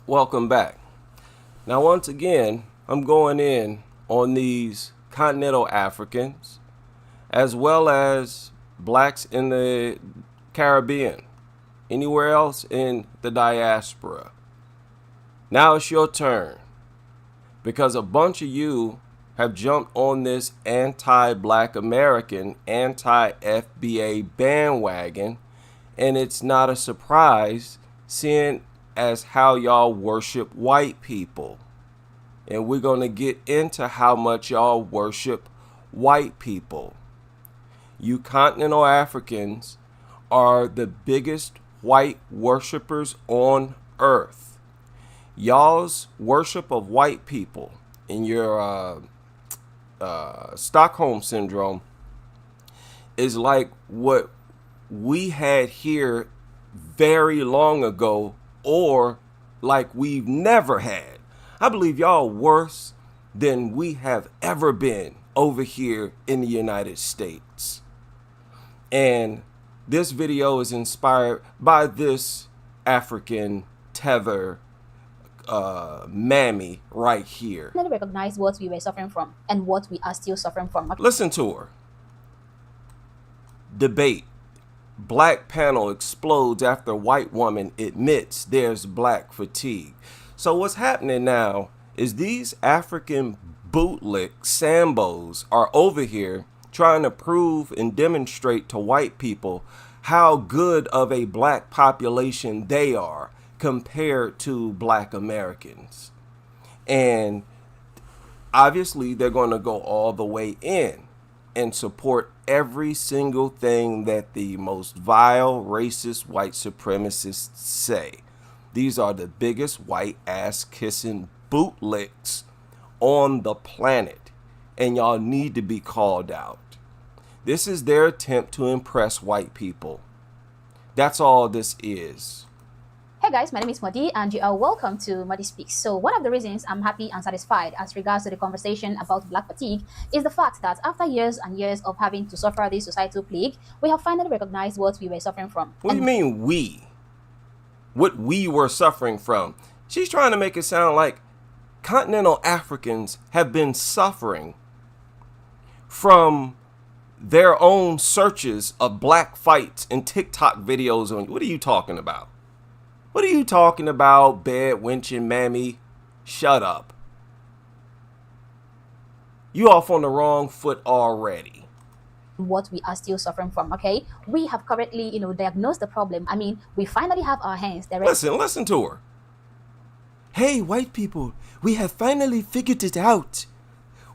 Welcome back. Now, once again, I'm going in on these continental Africans as well as blacks in the Caribbean, anywhere else in the diaspora. Now it's your turn because a bunch of you have jumped on this anti-black American, anti-FBA bandwagon, and it's not a surprise seeing as how y'all worship white people. And we're going to get into how much y'all worship white people. You continental Africans are the biggest white worshipers on earth. Y'all's worship of white people in your Stockholm syndrome is like what we had here very long ago, or like we've never had. I believe y'all worse than we have ever been over here in the United States. And this video is inspired by this African tether mammy right here. Finally recognize what we were suffering from and what we are still suffering from. Listen to her. Debate. Black panel explodes after white woman admits there's black fatigue. So what's happening now is these African bootlick Sambos are over here trying to prove and demonstrate to white people how good of a black population they are compared to black Americans. And obviously they're going to go all the way in and support every single thing that the most vile, racist, white supremacists say. These are the biggest white ass kissing bootlicks on the planet, and y'all need to be called out. This is their attempt to impress white people. That's all this is. Hey guys, my name is Modi and you are welcome to Modi Speaks. So one of the reasons I'm happy and satisfied as regards to the conversation about black fatigue is the fact that after years and years of having to suffer this societal plague, we have finally recognized what we were suffering from. What do you mean we? What we were suffering from? She's trying to make it sound like continental Africans have been suffering from their own searches of black fights and TikTok videos on. What are you talking about? What are you talking about, bed wenching mammy? Shut up. You off on the wrong foot already. What we are still suffering from, okay? We have currently, diagnosed the problem. I mean, we finally have our hands direct. Listen to her. Hey, white people, we have finally figured it out.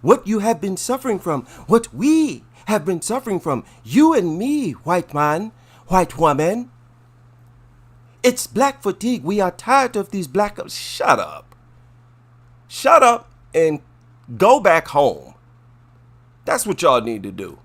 What you have been suffering from, what we have been suffering from, you and me, white man, white woman. It's black fatigue. We are tired of these black. Shut up. Shut up and go back home. That's what y'all need to do.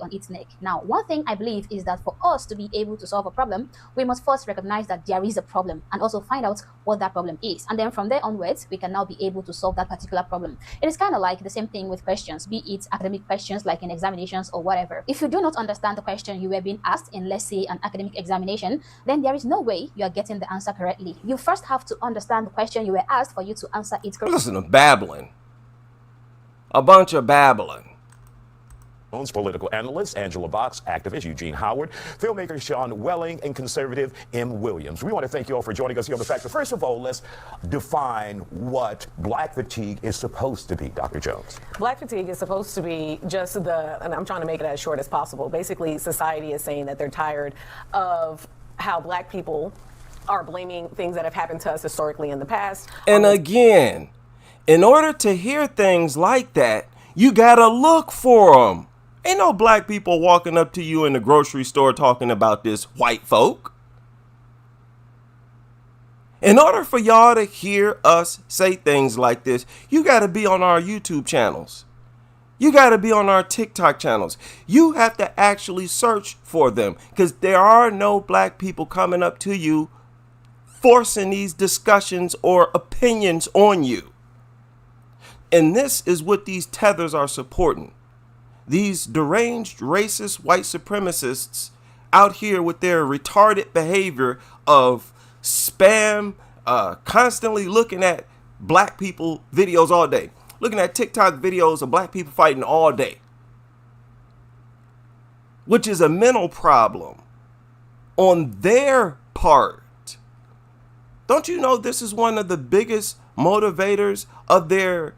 On its neck. Now, one thing I believe is that for us to be able to solve a problem, we must first recognize that there is a problem and also find out what that problem is. And then from there onwards, we can now be able to solve that particular problem. It is kind of like the same thing with questions, be it academic questions like in examinations or whatever. If you do not understand the question you were being asked in, let's say, an academic examination, then there is no way you are getting the answer correctly. You first have to understand the question you were asked for you to answer it correctly. Listen to babbling. A bunch of babbling. Political analyst Angela Box, activist Eugene Howard, filmmaker Sean Welling, and conservative M. Williams. We want to thank you all for joining us here on The Factor. First of all, let's define what black fatigue is supposed to be, Dr. Jones. Black fatigue is supposed to be just and I'm trying to make it as short as possible. Basically, society is saying that they're tired of how black people are blaming things that have happened to us historically in the past. And again, in order to hear things like that, you gotta look for them. Ain't no black people walking up to you in the grocery store talking about this, white folk. In order for y'all to hear us say things like this, you got to be on our YouTube channels. You got to be on our TikTok channels. You have to actually search for them because there are no black people coming up to you forcing these discussions or opinions on you. And this is what these tethers are supporting. These deranged, racist, white supremacists out here with their retarded behavior of spam, constantly looking at black people videos all day, looking at TikTok videos of black people fighting all day, which is a mental problem on their part. Don't you know this is one of the biggest motivators of their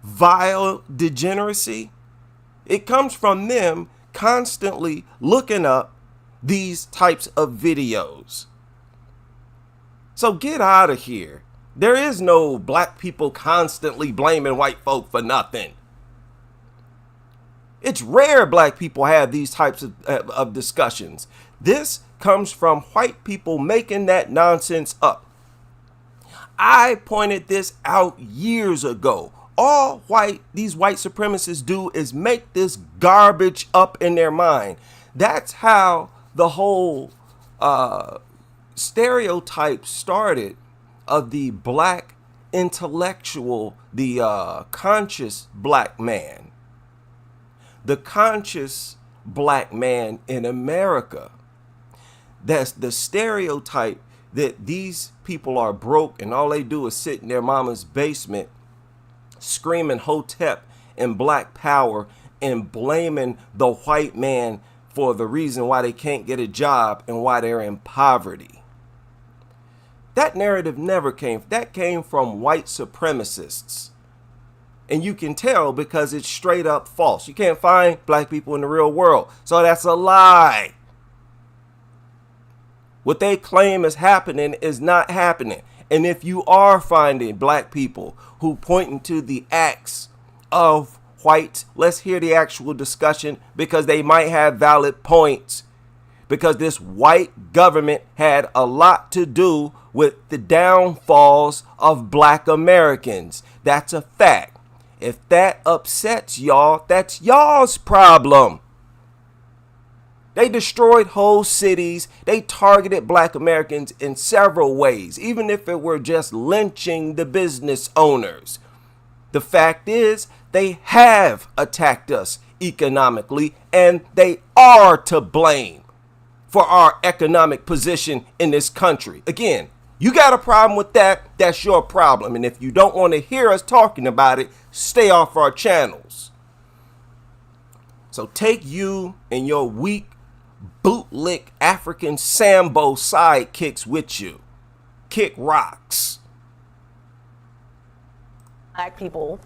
vile degeneracy? It comes from them constantly looking up these types of videos. So get out of here. There is no black people constantly blaming white folk for nothing. It's rare black people have these types of discussions. This comes from white people making that nonsense up. I pointed this out years ago. All these white supremacists do is make this garbage up in their mind. That's how the whole stereotype started of the black intellectual, the conscious black man. The conscious black man in America. That's the stereotype that these people are broke and all they do is sit in their mama's basement screaming Hotep and black power and blaming the white man for the reason why they can't get a job and why they're in poverty. That narrative never came. That came from white supremacists. And you can tell because it's straight up false. You can't find black people in the real world. So that's a lie. What they claim is happening is not happening. And if you are finding black people who pointing to the acts of whites, let's hear the actual discussion because they might have valid points. Because this white government had a lot to do with the downfalls of black Americans. That's a fact. If that upsets y'all, that's y'all's problem. They destroyed whole cities. They targeted black Americans in several ways, even if it were just lynching the business owners. The fact is, they have attacked us economically, and they are to blame for our economic position in this country. Again, you got a problem with that, that's your problem. And if you don't want to hear us talking about it, stay off our channels. So take you and your weak bootlick African Sambo sidekicks with you. Kick rocks. Black people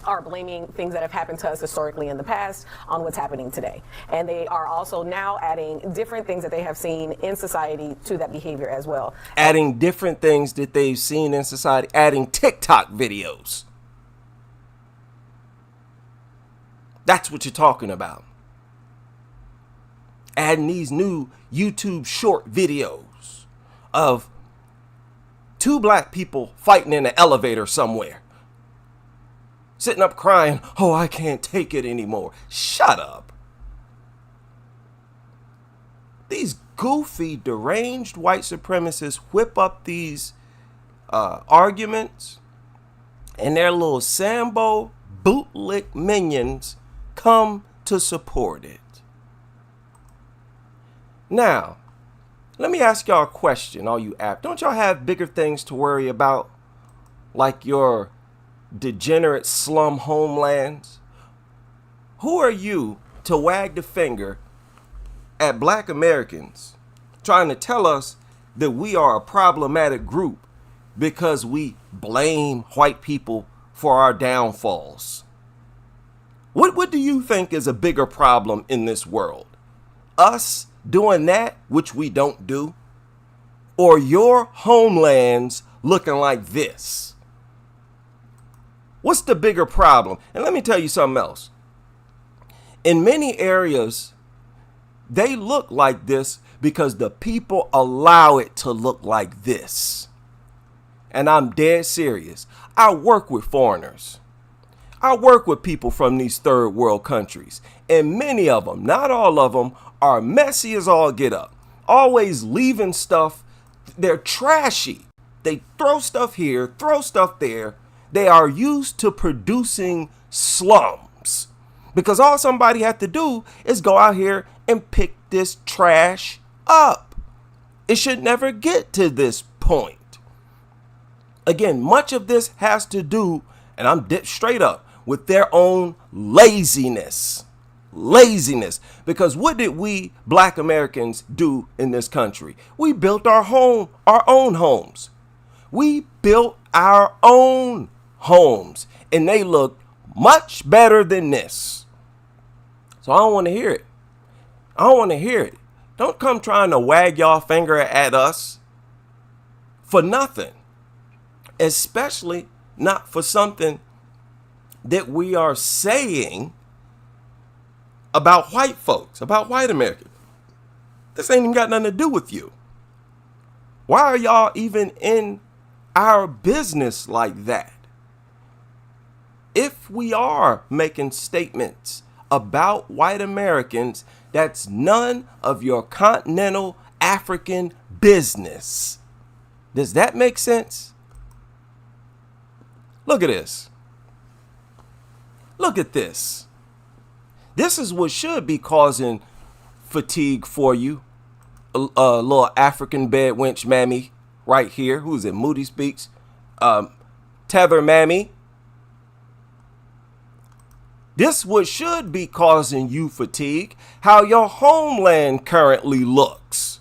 are blaming things that have happened to us historically in the past on what's happening today. And they are also now adding different things that they have seen in society to that behavior as well. Adding different things that they've seen in society, adding TikTok videos. That's what you're talking about. Adding these new YouTube short videos of two black people fighting in an elevator somewhere. Sitting up crying, oh, I can't take it anymore. Shut up. These goofy, deranged white supremacists whip up these arguments, and their little Sambo bootlick minions come to support it. Now, let me ask y'all a question, all you app. Don't y'all have bigger things to worry about, like your degenerate slum homelands? Who are you to wag the finger at black Americans trying to tell us that we are a problematic group because we blame white people for our downfalls? What do you think is a bigger problem in this world? Us doing that, which we don't do, or your homelands looking like this? What's the bigger problem? And let me tell you something else. In many areas, they look like this because the people allow it to look like this. And I'm dead serious. I work with foreigners. I work with people from these third world countries. And many of them, not all of them, are messy as all get up. Always leaving stuff. They're trashy. They throw stuff here, throw stuff there. They are used to producing slums because all somebody had to do is go out here and pick this trash up. It should never get to this point. Again, much of this has to do, and I'm straight up, with their own laziness. Laziness. Because what did we black Americans do in this country? We built our own homes. We built our own homes, and they look much better than this. So I don't want to hear it. I don't want to hear it. Don't come trying to wag y'all finger at us for nothing, especially not for something that we are saying about white folks, about white Americans. This ain't even got nothing to do with you. Why are y'all even in our business like that? If we are making statements about white Americans, that's none of your continental African business. Does that make sense? Look at this. Look at this. This is what should be causing fatigue for you. A little African bed wench mammy right here. Who's it? Moody Speaks. Tether mammy. This what should be causing you fatigue. How your homeland currently looks.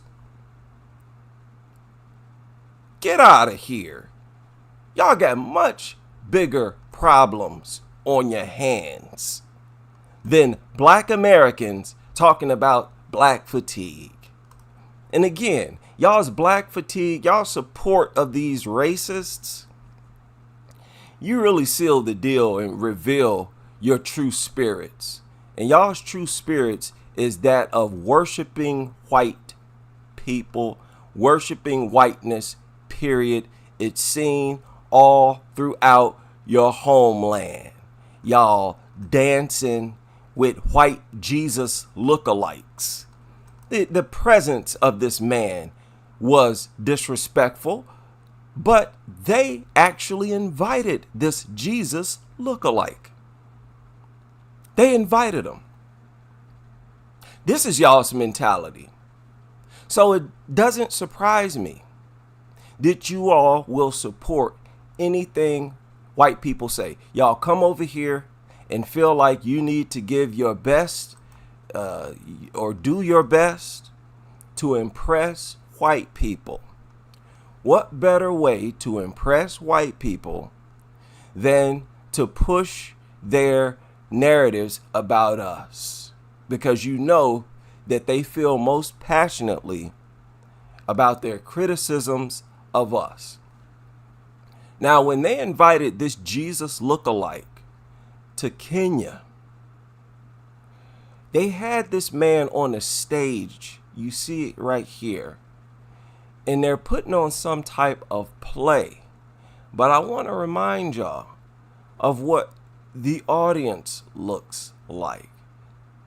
Get out of here. Y'all got much bigger problems on your hands than black Americans talking about black fatigue. And again, y'all's black fatigue, y'all support of these racists, you really seal the deal and reveal your true spirits. And y'all's true spirits is that of worshiping white people, worshiping whiteness, period. It's seen all throughout your homeland. Y'all dancing with white Jesus lookalikes. The presence of this man was disrespectful, but they actually invited this Jesus lookalike. They invited him. This is y'all's mentality. So it doesn't surprise me that you all will support anything white people say. Y'all come over here and feel like you need to give your best or do your best to impress white people. What better way to impress white people than to push their narratives about us? Because you know that they feel most passionately about their criticisms of us. Now, when they invited this Jesus lookalike to Kenya, they had this man on a stage. You see it right here. And they're putting on some type of play. But I want to remind y'all of what the audience looks like.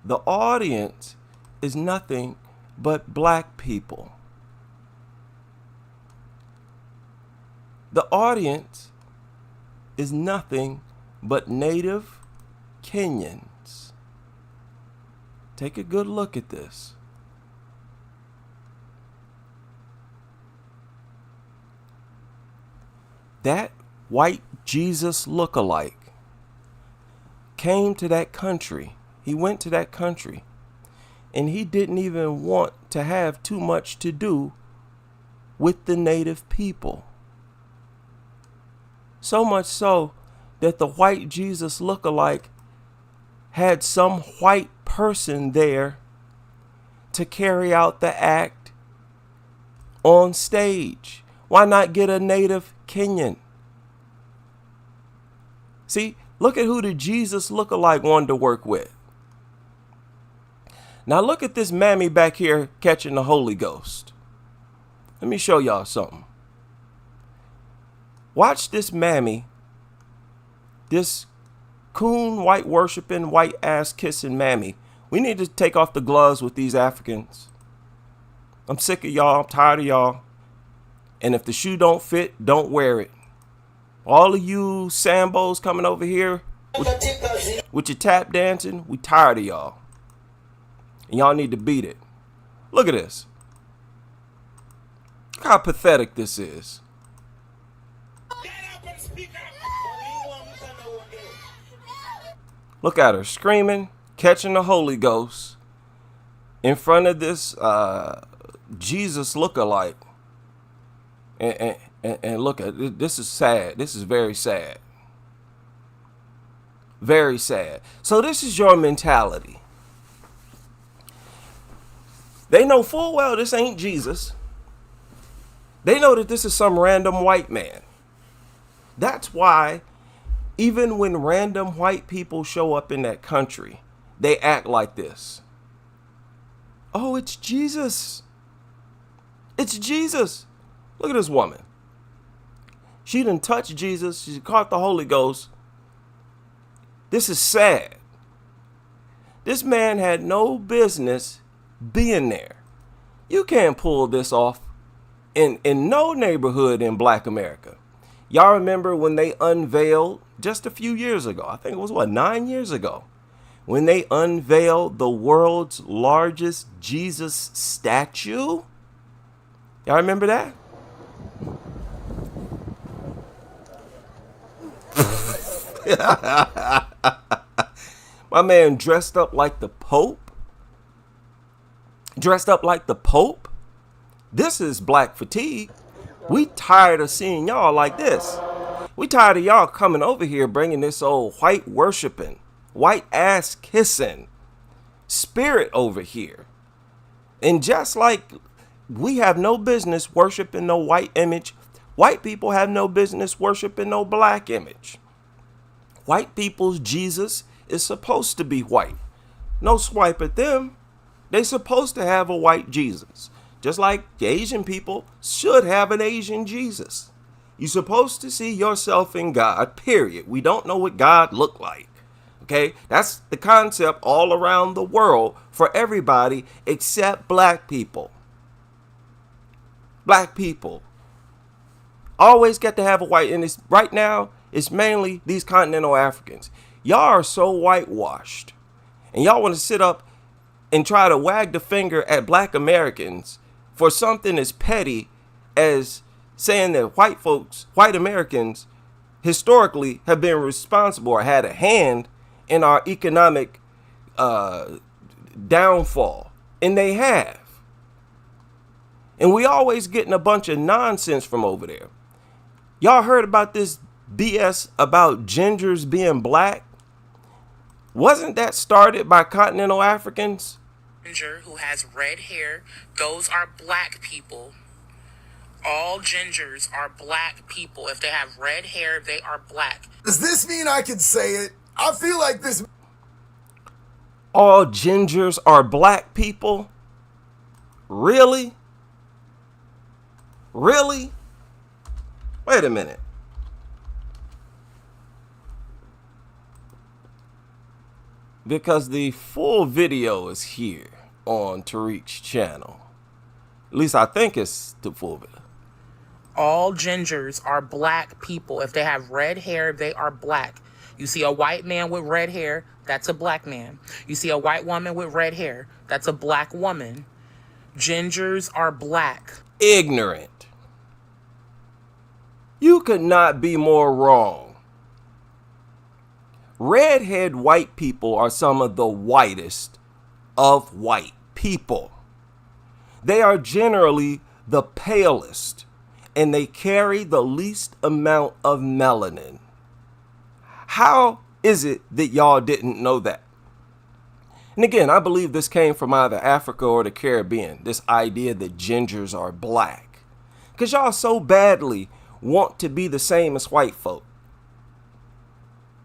The audience is nothing but black people. The audience is nothing but native Kenyans. Take a good look at this. That white Jesus lookalike came to that country. He went to that country, and he didn't even want to have too much to do with the native people. So much so that the white Jesus lookalike had some white person there to carry out the act on stage. Why not get a native Kenyan? See, look at who the Jesus lookalike wanted to work with. Now look at this mammy back here catching the Holy Ghost. Let me show y'all something. Watch this mammy, this coon white worshiping, white ass kissing mammy. We need to take off the gloves with these Africans. I'm sick of y'all. I'm tired of y'all. And if the shoe don't fit, don't wear it. All of you Sambos coming over here with your tap dancing, we tired of y'all. And y'all need to beat it. Look at this. Look how pathetic this is. Look at her screaming, catching the Holy Ghost in front of this Jesus lookalike. And look at it. This is sad. This is very sad. Very sad. So this is your mentality. They know full well this ain't Jesus. They know that this is some random white man. That's why even when random white people show up in that country, they act like this. Oh, it's Jesus. It's Jesus. Look at this woman. She done touched Jesus. She caught the Holy Ghost. This is sad. This man had no business being there. You can't pull this off in no neighborhood in Black America. Y'all remember when they unveiled just a few years ago, I think it was 9 years ago, when they unveiled the world's largest Jesus statue? Y'all remember that? My man dressed up like the Pope. Dressed up like the Pope. This is black fatigue. We tired of seeing y'all like this. We tired of y'all coming over here bringing this old white worshiping, white ass kissing spirit over here. And just like we have no business worshiping no white image, white people have no business worshiping no black image. White people's Jesus is supposed to be white. No swipe at them. They supposed to have a white Jesus. Just like Asian people should have an Asian Jesus. You're supposed to see yourself in God, period. We don't know what God looked like. Okay, that's the concept all around the world for everybody except black people. Black people always get to have a white, and it's right now it's mainly these continental Africans. Y'all are so whitewashed, and y'all want to sit up and try to wag the finger at black Americans for something as petty as saying that white Americans historically have been responsible or had a hand in our economic downfall. And they have. And we always getting a bunch of nonsense from over there. Y'all heard about this BS about gingers being black? Wasn't that started by continental Africans? Ginger who has red hair, those are black people. All gingers are black people. If they have red hair, they are black. Does this mean I can say it? I feel like this. All gingers are black people? Really? Really? Wait a minute. Because the full video is here on Tariq's channel. At least I think it's the full video. All gingers are black people. If they have red hair, they are black. You see a white man with red hair, that's a black man. You see a white woman with red hair, that's a black woman. Gingers are black. Ignorant. You could not be more wrong. Redhead white people are some of the whitest of white people. They are generally the palest, and they carry the least amount of melanin. How is it that y'all didn't know that? And again, I believe this came from either Africa or the Caribbean, this idea that gingers are black. Because y'all so badly want to be the same as white folk.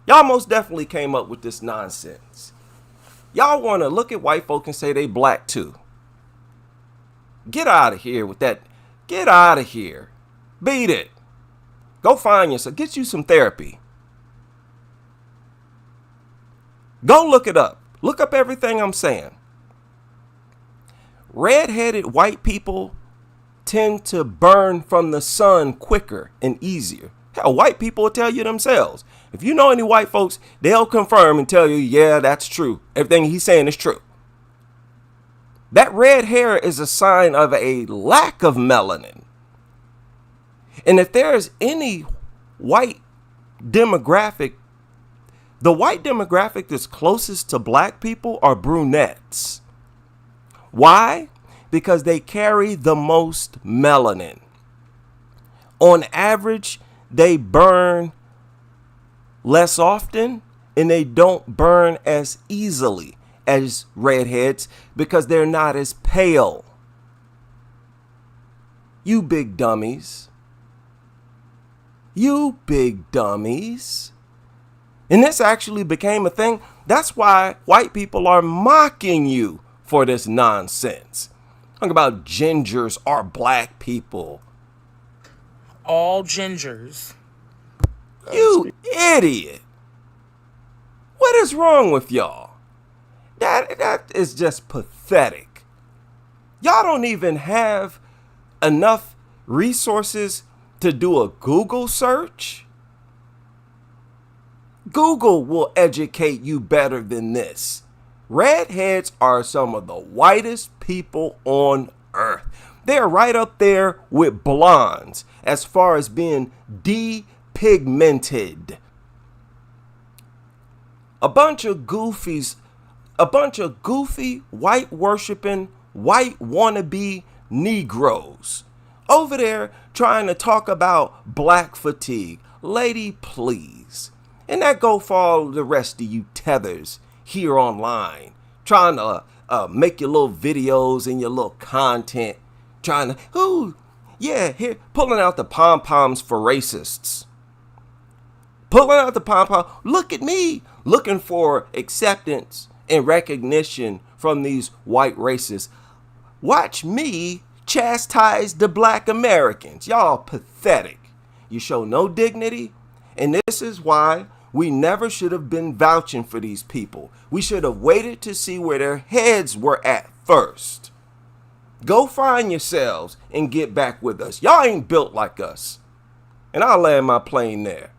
Y'all most definitely came up with this nonsense. Y'all want to look at white folk and say they black too. Get out of here with that. Get out of here. Beat it. Go find yourself. Get you some therapy. Go look it up. Look up everything I'm saying. Red-headed white people tend to burn from the sun quicker and easier. Hell, white people will tell you themselves. If you know any white folks, they'll confirm and tell you, yeah, that's true. Everything he's saying is true. That red hair is a sign of a lack of melanin. And if there's any white demographic The white demographic that's closest to black people are brunettes. Why? Because they carry the most melanin. On average, they burn less often and they don't burn as easily as redheads because they're not as pale. You big dummies. You big dummies. And this actually became a thing. That's why white people are mocking you for this nonsense. Talking about gingers are black people. All gingers. You idiot. What is wrong with y'all? That is just pathetic. Y'all don't even have enough resources to do a Google search. Google will educate you better than this. Redheads are some of the whitest people on earth. They're right up there with blondes as far as being depigmented. A bunch of goofy, white worshiping, white wannabe Negroes over there trying to talk about black fatigue. Lady, please. And that go for all the rest of you tethers here online, trying to make your little videos and your little content, trying to, here, pulling out the pom-poms for racists. Pulling out the pom-pom. Look at me, looking for acceptance and recognition from these white racists. Watch me chastise the black Americans. Y'all pathetic. You show no dignity, and this is why we never should have been vouching for these people. We should have waited to see where their heads were at first. Go find yourselves and get back with us. Y'all ain't built like us. And I'll land my plane there.